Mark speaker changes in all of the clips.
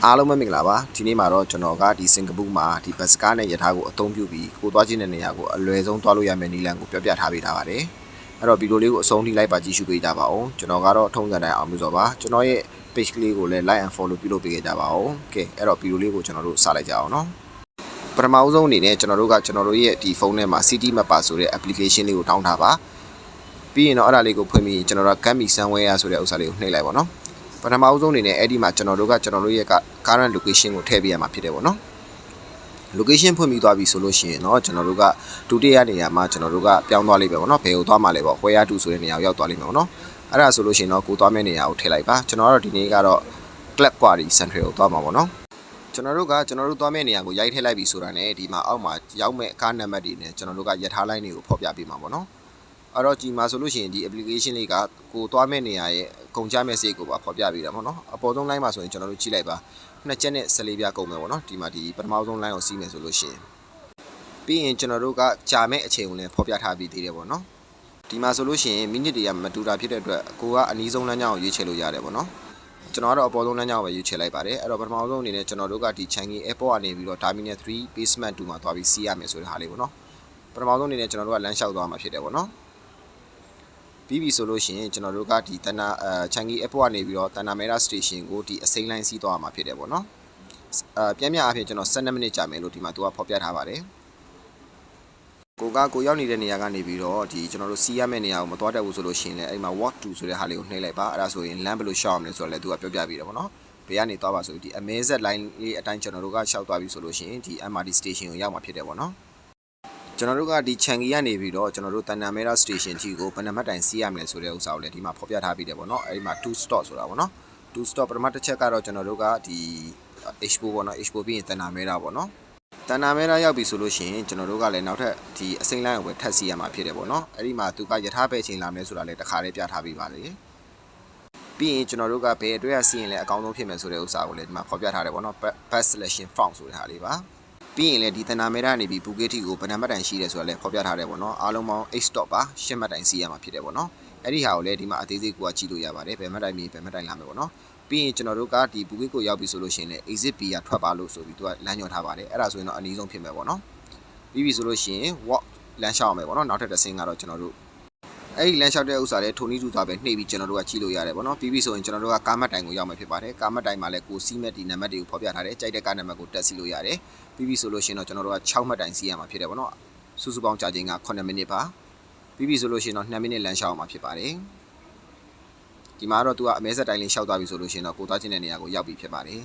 Speaker 1: အားလုံးပဲမင်္ဂလာပါဒီနေ့မှာတော့ကျွန်တော်ကဒီစင်ကာပူမှာဒီဘတ်စကားနဲ့ရထားကိုအသုံးပြုပြီးကိုသွားခြင်းတဲ့နေရာကိုအလွယ်ဆုံးသွားလို့ရမယ့်နည်းလမ်းကိုပြောပြထားပေးထားပါတယ်အဲ့တော့ဗီဒီယိုလေးကိုအဆုံးထိလိုက်ပါကြည့်ရှုပေးကြပါဦးကျွန်တော်ကတော့ထုံးစံတိုင်းအောင်မျိုးစောပါကျွန်တော်ရဲ့ page ကလေးကိုလည်း like and follow ပြုလုပ်ပေးကြပါဦးကဲအဲ့တော့ဗီဒီယိုလေးကိုကျွန်တော်တို့စလိုက်ကြအောင်နော်ပထမဦးဆုံးအနေနဲ့ကျွန်တော်တို့ရဲ့ဒီဖုန်းထဲမှာ City Mapper ဆိုတဲ့ application လေးကိုတောင်းထားပါပြီးရင်တော့အဲ့ဒါလေးကိုဖွင့်ပြီးကျွန်တော်တို့က Gummy Somewhere ဆိုတဲ့ဥစ္စာလေးကိုနှိပ်လိုက်ပါနော်ပထမဦးဆုံးအနေနဲ့အဲ့ဒီမှာကျွန်တော်တို့ရဲ့ current location ကိုထည့်ပေးရမှာဖြစ်တယ်ပေါ့နော် location ဖွင့်ပြီးသွားပြီဆိုလို့ရှိရင်တော့ကျွန်တော်တို့ကဒုတိယနေရာမှာကျွန်တော်တို့ကပြောင်းသွားလိမ့်မယ်ပေါ့နော်ဘယ်ကိုသွားမှလဲပေါ့ where to ဆိုတဲ့နေရာကိုရောက်သွားလိမ့်မယ်ပေါ့နော်အဲ့ဒါဆိုလို့ရှိရင်တော့ကိုသွားမယ့်နေရာကိုထည့်လိုက်ပါကျွန်တော်တို့ဒီနေ့ကတော့ Club Quarry Central ကိုသွားမှာပေါ့နော်ကျွန်တော်တို့သွားမယ့်နေရာကိုရိုက်ထည့်လိုက်ပြီဆိုတာနဲ့ဒီမှာအောက်မှာရောက်မဲ့ကားနံပါတ်တွေနဲ့ကျွန်တော်တို့ကရထားလိုင်းတွေကိုဖော်ပြပေးမှာပေါ့နော်အဲ့တော့ဒီမှာဆိုလို့ရှိရင်ဒီ application လေးကကိုသွားမဲ့နေရာရဲ့ကုန်ကြမဲ့စိတ်ကိုပါဖော်ပြပေးတာပေါ့နော်အပေါ်ဆုံး line မှာဆိုရင်ကျွန်တော်တို့ကြည့်လိုက်ပါနှစ်ချက်နဲ့14ပြားကုန်မယ်ပေါ့နော်ဒီမှာဒီပထမဆုံး line ကိုစီးမယ်ဆိုလို့ရှိရင်ပြီးရင်ကျွန်တော်တို့ကကြာမဲ့အချိန်ကိုလည်းဖော်ပြထားပြီးသေးတယ်ပေါ့နော်ဒီမှာဆိုလို့ရှိရင်မိနစ်တွေကမတူတာဖြစ်တဲ့အတွက်ကိုကအနည်းဆုံးလမ်းကြောင်းကိုရွေးချယ်လို့ရတယ်ပေါ့နော်ကျွန်တော်ကတော့အပေါ်ဆုံးလမ်းကြောင်းကိုပဲရွေးချယ်လိုက်ပါတယ်အဲ့တော့ပထမဆုံးအနေနဲ့ကျွန်တော်တို့ကဒီ Changi Airport ကနေပြီးတော့ Terminal 3 Basement 2မှာသွားပြီးစီးရမယ်ဆိုတဲ့ဟာလေးပေါ့နော်ပထမဆုံးအနေနဲ့ကျွန်တော်တို့ကလမ်းလျှောက်သွားမှာဖြစ်တယ်ပေါ့နော်ပြီးပြီဆိုလို့ရှိရင်ကျွန်တော်တို့ကဒီChangi Airport ကနေပြီးတော့ Tanah Merah Station ကိုဒီအစိမ်းလိုင်းစီးသွားမှာဖြစ်တယ်ပေါ့နော်ပြန်အဖြစ်ကျွန်တော်12မိနစ်ကြာမယ်လို့ဒီမှာသူကဖော်ပြထားပါတယ်ကိုရောက်နေတဲ့နေရာကနေပြီးတော့ဒီကျွန်တော်တို့စီးရမယ့်နေရာကိုမသွားတတ်ဘူးဆိုလို့ရှိရင်လည်းအဲ့မှာ walk to ဆိုတဲ့ဟာလေးကိုနှိပ်လိုက်ပါအဲ့ဒါဆိုရင်လမ်းဘယ်လိုရှောက်အောင်လဲဆိုတော့လည်းသူကပြောပြပေးတယ်ပေါ့နော်ဘယ်ကနေသွားပါဆိုဒီအမဲဆက် line လေးအတိုင်းကျွန်တော်တို့ကရှောက်သွားပြီဆိုလို့ရှိရင်ဒီ MRT station ကိုရောက်မှာဖြစ်တယ်ပေါ့နော်ကျွန်တော်တို့ကဒီ Changi ကနေပြီးတော့ကျွန်တော်တို့ Tanah Merah Station ကြီးကိုဘယ်နှမှတ်တိုင်စီးရမလဲဆိုတဲ့ဥစ္စာကိုလည်းဒီမှာဖော်ပြထားပြီးတယ်ပေါ့နော်အဲဒီမှာ2 stop ဆိုတာပေါ့နော်2 stop ပထမတစ်ချက်ကတော့ကျွန်တော်တို့ကဒီ Expo ပေါ့နော် Expo ပြီးရင် Tanah Merah ပေါ့နော်Tanah Merah ရောက်ပြီဆိုလို့ရှိရင်ကျွန်တော်တို့ကလည်းနောက်ထပ်ဒီအစိမ်းလိုင်းကိုပဲထပ်စီးရမှာဖြစ်တယ်ပေါ့နော်အဲဒီမှာသူကယထာပဲချိန်လာမယ်ဆိုတာလည်းတစ်ခါလေးပြထားပြီးပါလေပြီးရင်ကျွန်တော်တို့ကဘယ်အတွက်ကစီးရင်လည်းအကောင်းဆုံးဖြစ်မယ်ဆိုတဲ့ဥစ္စာကိုလည်းဒီမှာဖော်ပြထားတယ်ပေါ့နော် best selection font ဆိုတဲ့ဟာလေးပါပြီးရင်လည်းဒီTanah Merahနေပြီး Phuket ကိုဘယ်နှမှတ်တိုင်ရှိတယ်ဆိုတာလည်းဖော်ပြထားတယ်ပေါ့နော်အားလုံးပေါင်း8 stop ပါ10မှတ်တိုင်စီးရမှာဖြစ်တယ်ပေါ့နော်အဲ့ဒီဟာကိုလည်းဒီမှာအသေးစိတ်ကိုကြည့်လို့ရပါတယ်ဘယ်မှတ်တိုင်ပြီးဘယ်မှတ်တိုင်လာမယ်ပေါ့နော်ပြီးရင်ကျွန်တော်တို့ကဒီ Phuket ကိုရောက်ပြီဆိုလို့ရှိရင်လည်း exit B ကထွက်ပါလို့ဆိုပြီးသူကလမ်းညွှန်ထားပါတယ်အဲ့ဒါဆိုရင်တော့အနည်းဆုံးဖြစ်မယ်ပေါ့နော်ပြီးပြီဆိုလို့ရှိရင် walk လမ်းလျှောက်အောင်မယ်ပေါ့နော်နောက်ထပ်တစ်ဆင့်ကတော့ကျွန်တော်တို့အဲ့ဒီလမ်းလျှောက်တဲ့ဥစ္စာလည်းထုံနည်းတူသွားပဲနှိပ်ပြီးကျွန်တော်တို့ကကြည့်လို့ရတယ်ပေါ့နော်ပြီးပြီဆိုရင်ကျွန်တော်တို့ကကားမှတ်တိုင်ကိုရောက်မှာဖြစ်ပါတယ်ကားမှတ်တိုင်မှာလည်းကိုစီးမဲ့ဒီနံပါတ်တွေကိုဖော်ပြထားတယ်ကြိုက်တဲ့ကားနံပါတ်ကိုတက်စီလို့ရတယ်ပြီးပြီဆိုလို့ရှိရင်တော့ကျွန်တော်တို့က6မှတ်တိုင်စီးရမှာဖြစ်တယ်ပေါ့နော်စုစုပေါင်းကြာချိန်က9မိနစ်ပါပြီးပြီဆိုလို့ရှိရင်တော့2မိနစ်လမ်းလျှောက်အောင်မှာဖြစ်ပါတယ်ဒီမှာတော့သူကအမဲဆက်တိုင်းလေးလျှောက်သွားပြီဆိုလို့ရှိရင်တော့ကိုသွားခြင်းတဲ့နေရာကိုရောက်ပြီဖြစ်ပါတယ်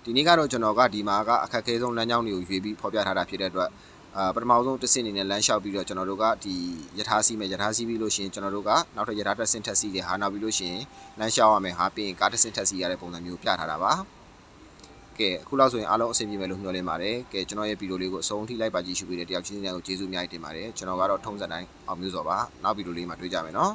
Speaker 1: ဒီနေ့ကတော့ကျွန်တော်ကဒီမှာကအခက်အခဲဆုံးလမ်းကြောင်းတွေကိုရွေးပြီးဖော်ပြထားတာဖြစ်တဲ့အတွက်ပထမဆုံးတစ်ဆင့်အနေနဲ့လမ်းလျှောက်ပြီးတော့ကျွန်တော်တို့ကဒီယထာစီးမယ်ယထာစီးပြီးလို့ရှိရင်ကျွန်တော်တို့ကနောက်ထပ်ယထာတစ်ဆင့်ထပ်စီးတယ်ဟာနောက်ပြီးလို့ရှိရင်လမ်းလျှောက်ရမယ်ဟာပြီးရင်ကားတစ်ဆင့်ထပ်စီးရတဲ့ပုံစံမျိုးပြထားတာပါကဲအခုလောက်ဆိုရင်အားလုံးအဆင်ပြေမယ်လို့မျှော်လင့်ပါတယ်ကဲကျွန်တော်ရဲ့ဗီဒီယိုလေးကိုအဆုံးထိလိုက်ပါကြည့်ရှုပေးတဲ့တယောက်ချင်းစီတိုင်းကိုကျေးဇူးအများကြီးတင်ပါတယ်ကျွန်တော်ကတော့ထုံးစံတိုင်းအောင်မျိုးစောပါနောက်ဗီဒီယိုလေးမှာတွေ့ကြမယ်နော်